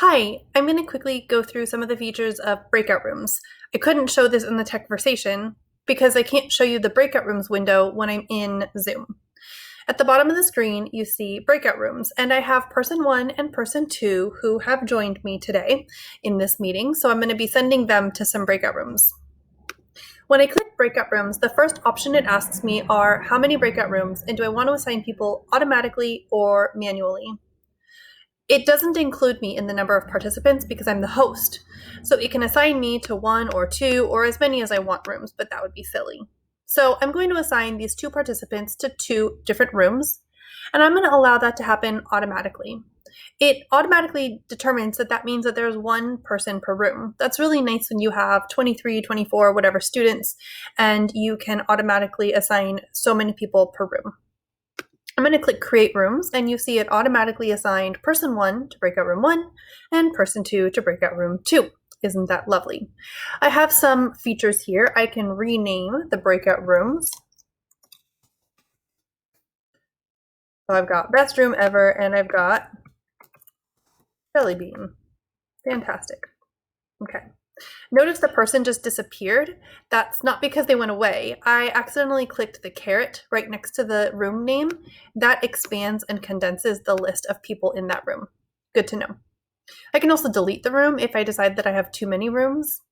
Hi, I'm going to quickly go through some of the features of breakout rooms. I couldn't show this in the tech conversation because I can't show you the breakout rooms window when I'm in Zoom. At the bottom of the screen, you see breakout rooms, and I have person 1 and person 2 who have joined me today in this meeting, so I'm going to be sending them to some breakout rooms. When I click breakout rooms, the first option it asks me are how many breakout rooms, and do I want to assign people automatically or manually? It doesn't include me in the number of participants because I'm the host. So it can assign me to 1 or 2 or as many as I want rooms, but that would be silly. So I'm going to assign these 2 participants to 2 different rooms, and I'm going to allow that to happen automatically. It automatically determines that means that there's 1 person per room. That's really nice when you have 23, 24, whatever students, and you can automatically assign so many people per room. I'm going to click Create Rooms, and you see it automatically assigned person 1 to breakout room 1 and person 2 to breakout room 2. Isn't that lovely? I have some features here. I can rename the breakout rooms. So I've got Best Room Ever, and I've got Jelly Bean. Fantastic. Okay. Notice the person just disappeared. That's not because they went away. I accidentally clicked the caret right next to the room name. That expands and condenses the list of people in that room. Good to know. I can also delete the room if I decide that I have too many rooms.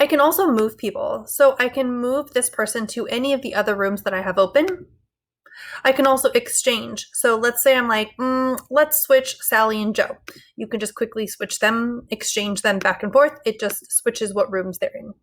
I can also move people. So I can move this person to any of the other rooms that I have open. I can also exchange. So let's say I'm like, let's switch Sally and Joe. You can just quickly switch them, exchange them back and forth. It just switches what rooms they're in.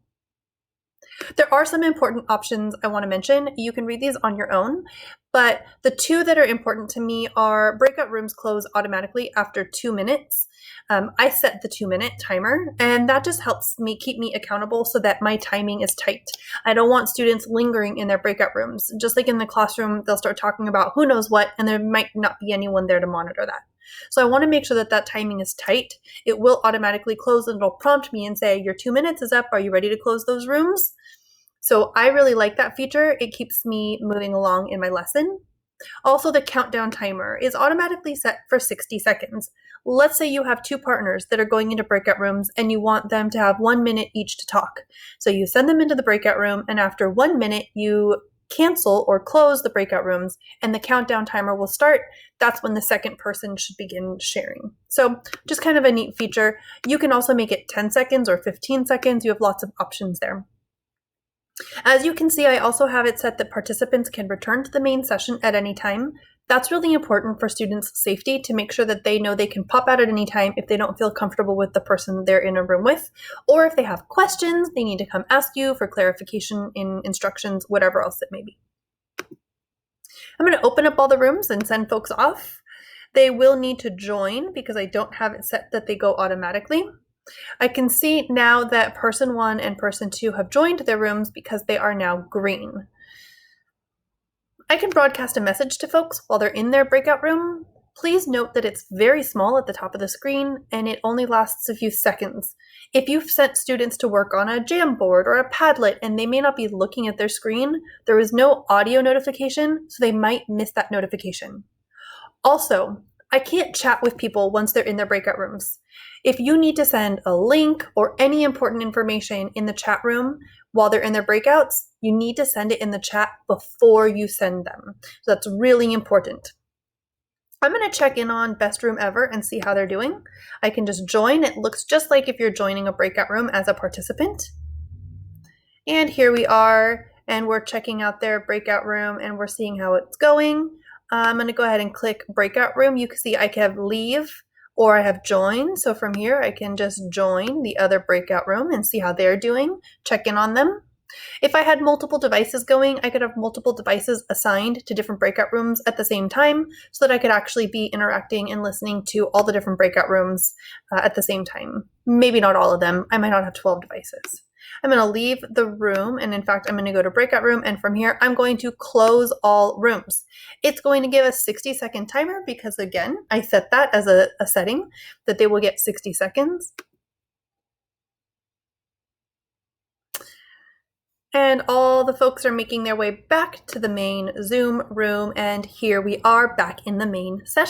There are some important options I want to mention. You can read these on your own, but the 2 that are important to me are breakout rooms close automatically after 2 minutes. I set the 2-minute timer, and that just helps me keep me accountable so that my timing is tight. I don't want students lingering in their breakout rooms. Just like in the classroom, they'll start talking about who knows what, and there might not be anyone there to monitor that. So I want to make sure that that timing is tight. It will automatically close, and it'll prompt me and say, your 2 minutes is up. Are you ready to close those rooms? So I really like that feature. It keeps me moving along in my lesson. Also, the countdown timer is automatically set for 60 seconds. Let's say you have 2 partners that are going into breakout rooms and you want them to have 1 minute each to talk. So you send them into the breakout room, and after 1 minute, you cancel or close the breakout rooms, and the countdown timer will start. That's when the second person should begin sharing. So just kind of a neat feature. You can also make it 10 seconds or 15 seconds. You have lots of options there. As you can see, I also have it set that participants can return to the main session at any time. That's really important for students' safety to make sure that they know they can pop out at any time if they don't feel comfortable with the person they're in a room with, or if they have questions, they need to come ask you for clarification in instructions, whatever else it may be. I'm going to open up all the rooms and send folks off. They will need to join because I don't have it set that they go automatically. I can see now that person 1 and person 2 have joined their rooms because they are now green. I can broadcast a message to folks while they're in their breakout room. Please note that it's very small at the top of the screen and it only lasts a few seconds. If you've sent students to work on a Jamboard or a Padlet and they may not be looking at their screen, there is no audio notification, so they might miss that notification. Also, I can't chat with people once they're in their breakout rooms. If you need to send a link or any important information in the chat room while they're in their breakouts, you need to send it in the chat before you send them. So that's really important. I'm going to check in on Best Room Ever and see how they're doing. I can just join. It looks just like if you're joining a breakout room as a participant. And here we are, and we're checking out their breakout room and we're seeing how it's going. I'm going to go ahead and click breakout room. You can see I can have leave or I have join. So from here, I can just join the other breakout room and see how they're doing, check in on them. If I had multiple devices going, I could have multiple devices assigned to different breakout rooms at the same time so that I could actually be interacting and listening to all the different breakout rooms at the same time. Maybe not all of them. I might not have 12 devices. I'm going to leave the room, and in fact, I'm going to go to breakout room, and from here, I'm going to close all rooms. It's going to give a 60-second timer because, again, I set that as a setting that they will get 60 seconds. And all the folks are making their way back to the main Zoom room, and here we are back in the main session.